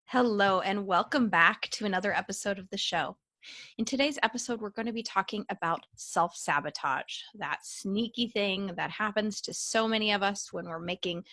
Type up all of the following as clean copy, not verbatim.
Hello, and welcome back to another episode of the show. In today's episode, we're going to be talking about self sabotage, that sneaky thing that happens to so many of us when we're making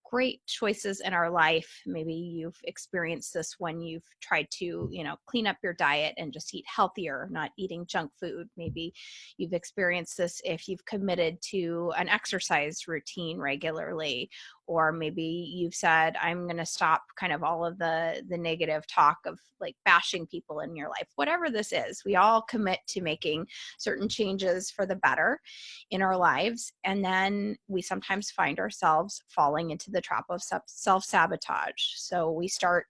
great choices in our life. Maybe you've experienced this when you've tried to, clean up your diet and just eat healthier, not eating junk food. Maybe you've experienced this if you've committed to an exercise routine regularly, or maybe you've said, I'm going to stop kind of all of the negative talk of like bashing people in your life. Whatever this is, we all commit to making certain changes for the better in our lives, and then we sometimes find ourselves falling into the trap of self-sabotage. So we start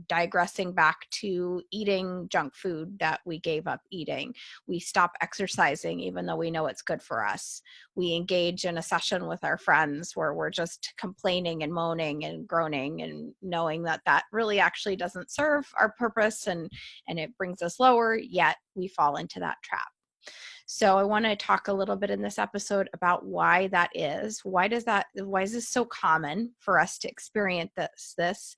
digressing back to eating junk food that we gave up eating. We stop exercising even though we know it's good for us. We engage in a session with our friends where we're just complaining and moaning and groaning and knowing that that really actually doesn't serve our purpose, and it brings us lower, yet we fall into that trap. So I want to talk a little bit in this episode about why that is. Why is this so common for us to experience this?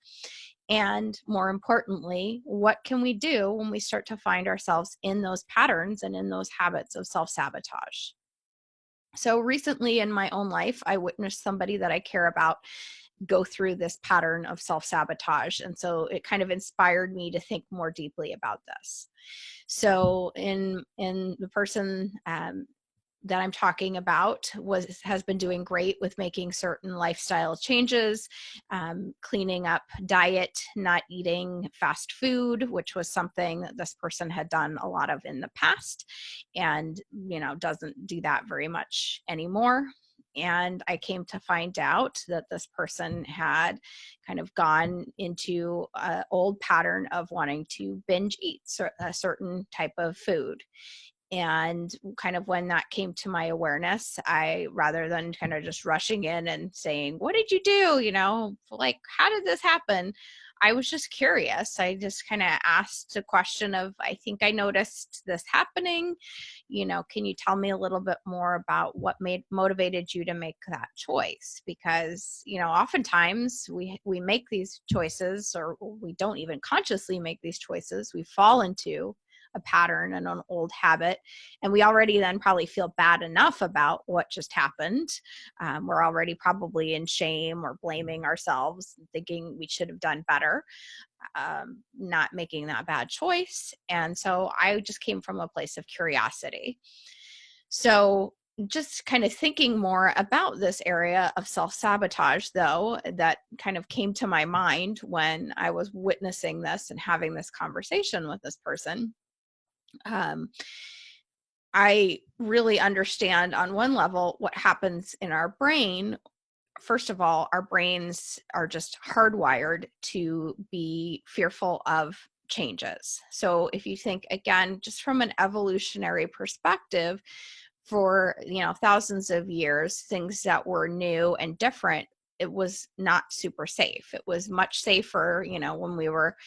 And more importantly, what can we do when we start to find ourselves in those patterns and in those habits of self-sabotage? So recently in my own life, I witnessed somebody that I care about go through this pattern of self-sabotage. And so it kind of inspired me to think more deeply about this. So in the person that I'm talking about has been doing great with making certain lifestyle changes, cleaning up diet, not eating fast food, which was something that this person had done a lot of in the past, and doesn't do that very much anymore. And I came to find out that this person had kind of gone into an old pattern of wanting to binge eat a certain type of food. And kind of when that came to my awareness, I, rather than kind of just rushing in and saying, what did you do? Like, how did this happen? I was just curious. I just kind of asked the question of, I think I noticed this happening. Can you tell me a little bit more about what motivated you to make that choice? Because, oftentimes we make these choices, or we don't even consciously make these choices. We fall into a pattern and an old habit, and we already then probably feel bad enough about what just happened. We're already probably in shame or blaming ourselves, thinking we should have done better, not making that bad choice. And so I just came from a place of curiosity. So just kind of thinking more about this area of self-sabotage, though, that kind of came to my mind when I was witnessing this and having this conversation with this person. um, I really understand on one level what happens in our brain. First of all, our brains are just hardwired to be fearful of changes. So if you think again, just from an evolutionary perspective, for thousands of years, things that were new and different, it was not super safe. It was much safer, when we were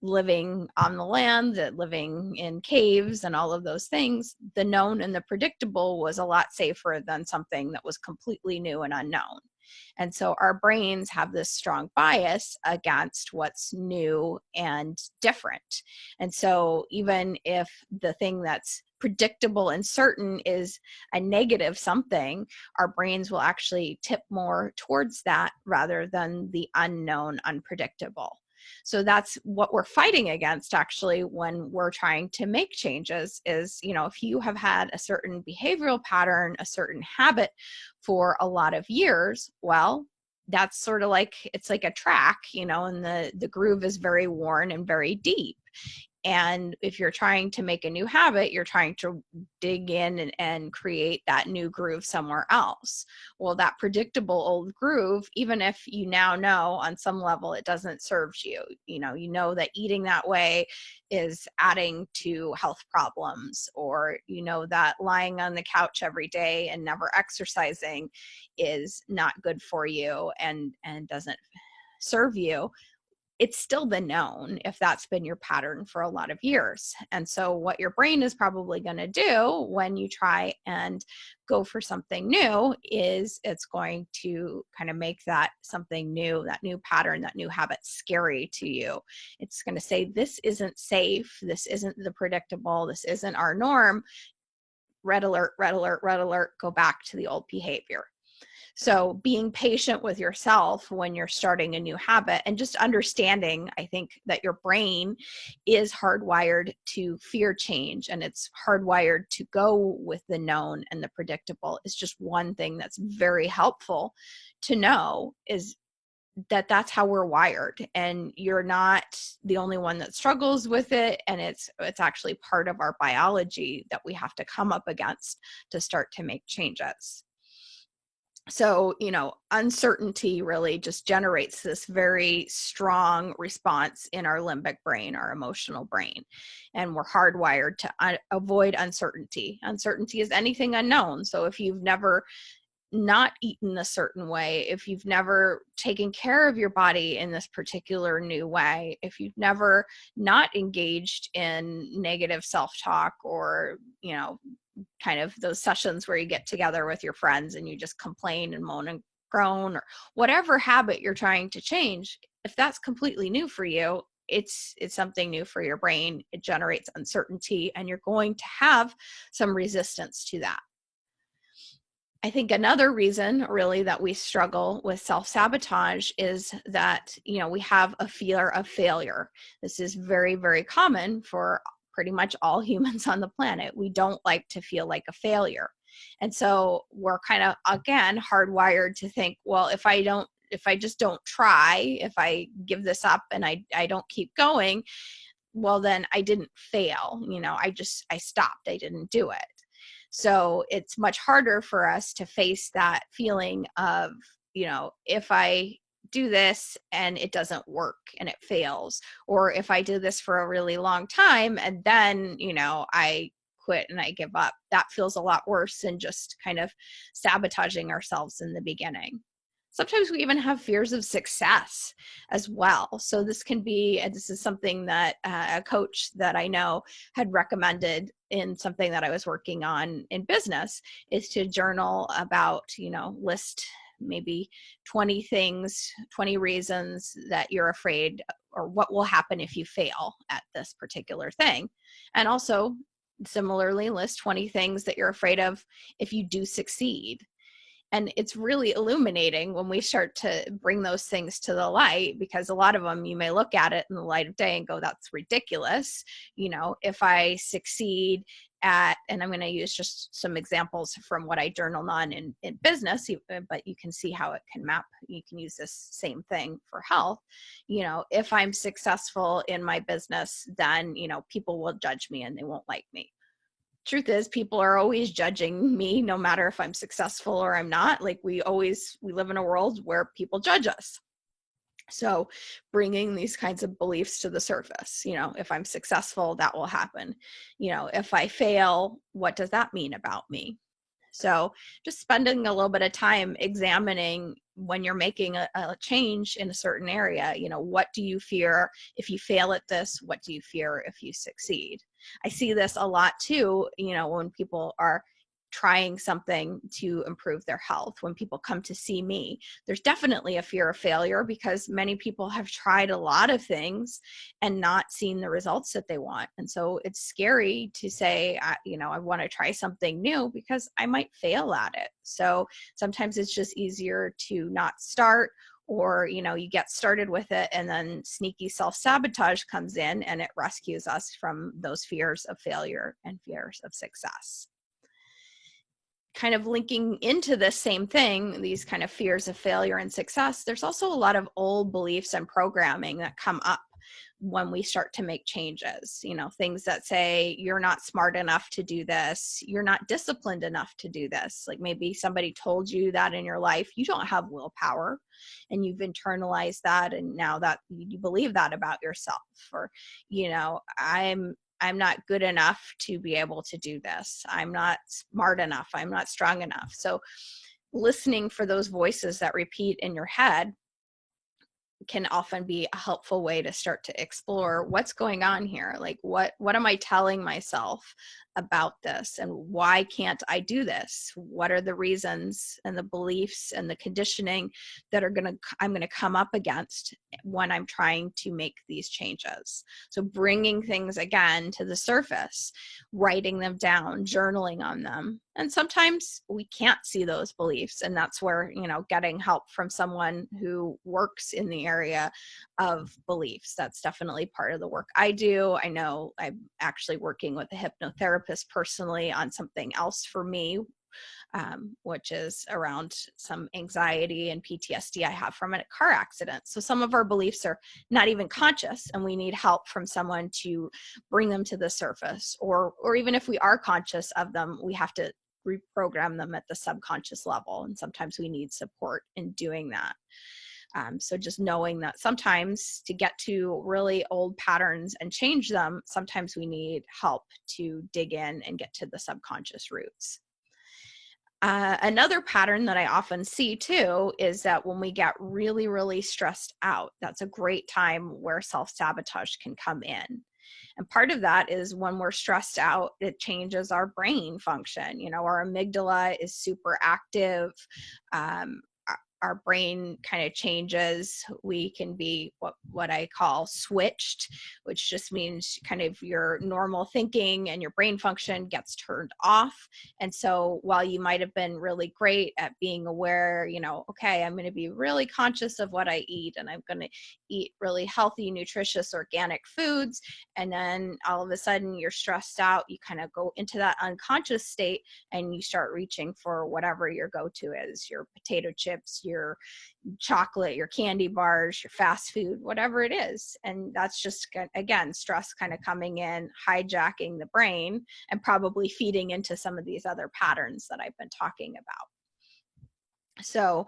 living on the land, living in caves and all of those things. The known and the predictable was a lot safer than something that was completely new and unknown. And so our brains have this strong bias against what's new and different. And so even if the thing that's predictable and certain is a negative something, our brains will actually tip more towards that rather than the unknown, unpredictable. So that's what we're fighting against actually when we're trying to make changes is, if you have had a certain behavioral pattern, a certain habit for a lot of years, well, that's sort of like, it's like a track, and the groove is very worn and very deep. And if you're trying to make a new habit, you're trying to dig in and create that new groove somewhere else. Well, that predictable old groove, even if you now know on some level it doesn't serve you, you know that eating that way is adding to health problems, or that lying on the couch every day and never exercising is not good for you and doesn't serve you. it's still the known if that's been your pattern for a lot of years. And so what your brain is probably going to do when you try and go for something new is it's going to kind of make that something new, that new pattern, that new habit scary to you. It's going to say, this isn't safe. This isn't the predictable. This isn't our norm. Red alert, red alert, red alert, go back to the old behavior. So being patient with yourself when you're starting a new habit, and just understanding, I think, that your brain is hardwired to fear change, and it's hardwired to go with the known and the predictable, is just one thing that's very helpful to know, is that that's how we're wired, and you're not the only one that struggles with it. And it's actually part of our biology that we have to come up against to start to make changes. So, uncertainty really just generates this very strong response in our limbic brain, our emotional brain. And we're hardwired to avoid uncertainty. Uncertainty is anything unknown. So if you've never not eaten a certain way, if you've never taken care of your body in this particular new way, if you've never not engaged in negative self-talk, or, kind of those sessions where you get together with your friends and you just complain and moan and groan, or whatever habit you're trying to change, if that's completely new for you, it's something new for your brain. It generates uncertainty, and you're going to have some resistance to that. I think another reason really that we struggle with self-sabotage is that, we have a fear of failure. This is very, very common for pretty much all humans on the planet. We don't like to feel like a failure. And so we're kind of, again, hardwired to think, well, if I just don't try, if I give this up and I don't keep going, well, then I didn't fail. I stopped. I didn't do it. So it's much harder for us to face that feeling of, if I do this and it doesn't work and it fails, or if I do this for a really long time and then, I quit and I give up, that feels a lot worse than just kind of sabotaging ourselves in the beginning. Sometimes we even have fears of success as well. So this can be, and this is something that a coach that I know had recommended in something that I was working on in business, is to journal about, list maybe 20 things, 20 reasons that you're afraid, or what will happen if you fail at this particular thing. And also similarly list 20 things that you're afraid of if you do succeed. And it's really illuminating when we start to bring those things to the light, because a lot of them, you may look at it in the light of day and go, that's ridiculous. If I succeed at, and I'm going to use just some examples from what I journal on in business, but you can see how it can map. You can use this same thing for health. If I'm successful in my business, then, people will judge me and they won't like me. Truth is, people are always judging me, no matter if I'm successful or I'm not. Like we live in a world where people judge us. So bringing these kinds of beliefs to the surface, if I'm successful, that will happen. If I fail, what does that mean about me? So just spending a little bit of time examining when you're making a change in a certain area, what do you fear if you fail at this? What do you fear if you succeed? I see this a lot too, when people are trying something to improve their health. When people come to see me, there's definitely a fear of failure, because many people have tried a lot of things and not seen the results that they want. And so it's scary to say, I want to try something new because I might fail at it. So sometimes it's just easier to not start, or, you get started with it and then sneaky self-sabotage comes in and it rescues us from those fears of failure and fears of success. Kind of linking into this same thing, these kind of fears of failure and success, there's also a lot of old beliefs and programming that come up when we start to make changes. Things that say you're not smart enough to do this, you're not disciplined enough to do this. Like maybe somebody told you that in your life, you don't have willpower, and you've internalized that, and now that you believe that about yourself. Or, I'm not good enough to be able to do this. I'm not smart enough. I'm not strong enough. So listening for those voices that repeat in your head can often be a helpful way to start to explore what's going on here. Like, what am I telling myself about this, and why can't I do this? What are the reasons and the beliefs and the conditioning that I'm going to come up against when I'm trying to make these changes? So bringing things again to the surface, writing them down, journaling on them. And sometimes we can't see those beliefs, and that's where, getting help from someone who works in the area of beliefs, that's definitely part of the work I do. I know I'm actually working with a hypnotherapist personally on something else for me, which is around some anxiety and PTSD I have from a car accident. So some of our beliefs are not even conscious, and we need help from someone to bring them to the surface. Or even if we are conscious of them, we have to reprogram them at the subconscious level. And sometimes we need support in doing that. So just knowing that sometimes to get to really old patterns and change them, sometimes we need help to dig in and get to the subconscious roots. Another pattern that I often see too is that when we get really, really stressed out, that's a great time where self-sabotage can come in. And part of that is when we're stressed out, it changes our brain function. Our amygdala is super active. Our brain kind of changes. We can be what I call switched, which just means kind of your normal thinking and your brain function gets turned off. And so while you might have been really great at being aware, okay, I'm going to be really conscious of what I eat, and I'm going to eat really healthy, nutritious, organic foods. And then all of a sudden you're stressed out, you kind of go into that unconscious state and you start reaching for whatever your go-to is, your potato chips, your chocolate, your candy bars, your fast food, whatever it is. And that's just, again, stress kind of coming in, hijacking the brain, and probably feeding into some of these other patterns that I've been talking about. So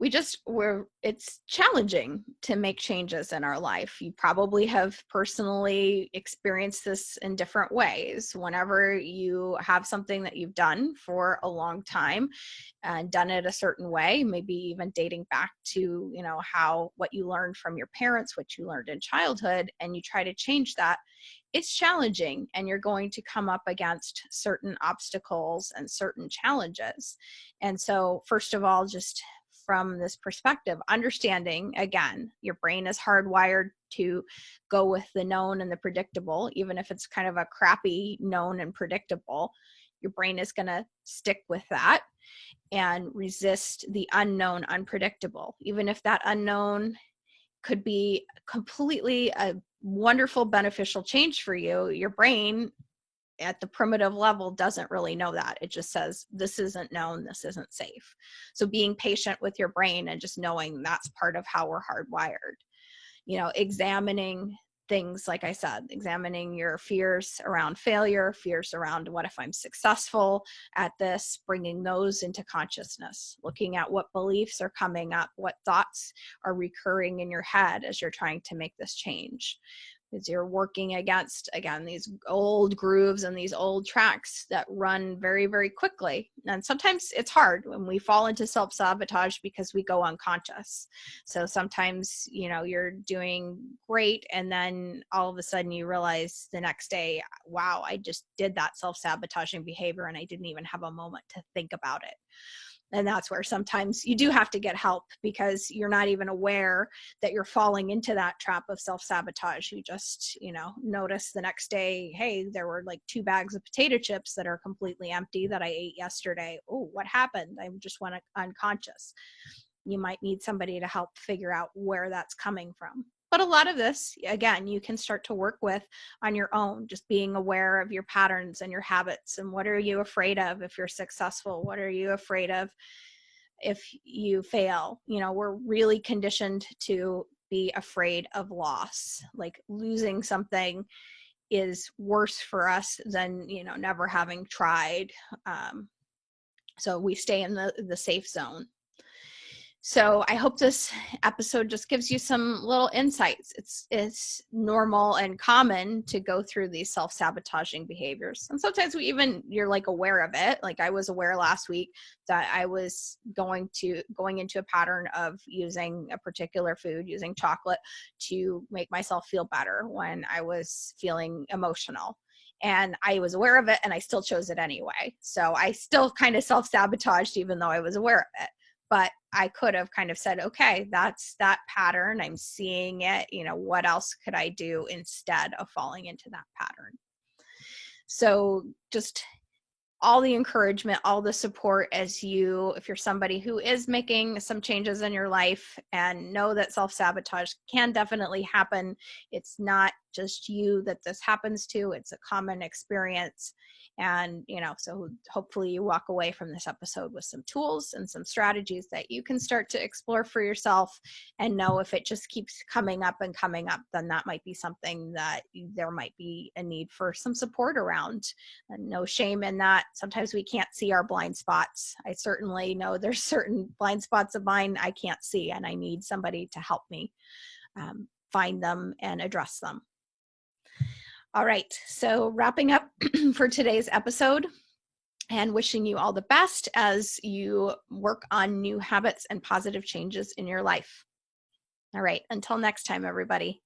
it's challenging to make changes in our life. You probably have personally experienced this in different ways. Whenever you have something that you've done for a long time and done it a certain way, maybe even dating back to, what you learned from your parents, what you learned in childhood, and you try to change that, it's challenging, and you're going to come up against certain obstacles and certain challenges. And so, first of all, just from this perspective, understanding, again, your brain is hardwired to go with the known and the predictable, even if it's kind of a crappy known and predictable. Your brain is going to stick with that and resist the unknown, unpredictable, even if that unknown could be completely a wonderful, beneficial change for you. Your brain at the primitive level doesn't really know that. It just says, this isn't known, this isn't safe. So being patient with your brain and just knowing that's part of how we're hardwired. Examining things, like I said, examining your fears around failure, fears around what if I'm successful at this, bringing those into consciousness, looking at what beliefs are coming up, what thoughts are recurring in your head as you're trying to make this change. Because you're working against, again, these old grooves and these old tracks that run very, very quickly. And sometimes it's hard when we fall into self-sabotage because we go unconscious. So sometimes, you're doing great, and then all of a sudden you realize the next day, wow, I just did that self-sabotaging behavior and I didn't even have a moment to think about it. And that's where sometimes you do have to get help, because you're not even aware that you're falling into that trap of self-sabotage. You just, notice the next day, hey, there were like 2 bags of potato chips that are completely empty that I ate yesterday. Oh, what happened? I just went unconscious. You might need somebody to help figure out where that's coming from. But a lot of this, again, you can start to work with on your own, just being aware of your patterns and your habits, and what are you afraid of if you're successful? What are you afraid of if you fail? We're really conditioned to be afraid of loss. Like, losing something is worse for us than, never having tried. So we stay in the safe zone. So I hope this episode just gives you some little insights. It's normal and common to go through these self-sabotaging behaviors. And sometimes you're like aware of it. Like I was aware last week that I was going into a pattern of using a particular food, using chocolate, to make myself feel better when I was feeling emotional. And I was aware of it and I still chose it anyway. So I still kind of self-sabotaged even though I was aware of it. But I could have kind of said, okay, that's that pattern. I'm seeing it. What else could I do instead of falling into that pattern? So just all the encouragement, all the support if you're somebody who is making some changes in your life, and know that self-sabotage can definitely happen. It's not just you that this happens to, it's a common experience. And, so hopefully you walk away from this episode with some tools and some strategies that you can start to explore for yourself, and know if it just keeps coming up and coming up, then that might be something that there might be a need for some support around. And no shame in that. Sometimes we can't see our blind spots. I certainly know there's certain blind spots of mine I can't see, and I need somebody to help me find them and address them. All right, so wrapping up for today's episode, and wishing you all the best as you work on new habits and positive changes in your life. All right, until next time, everybody.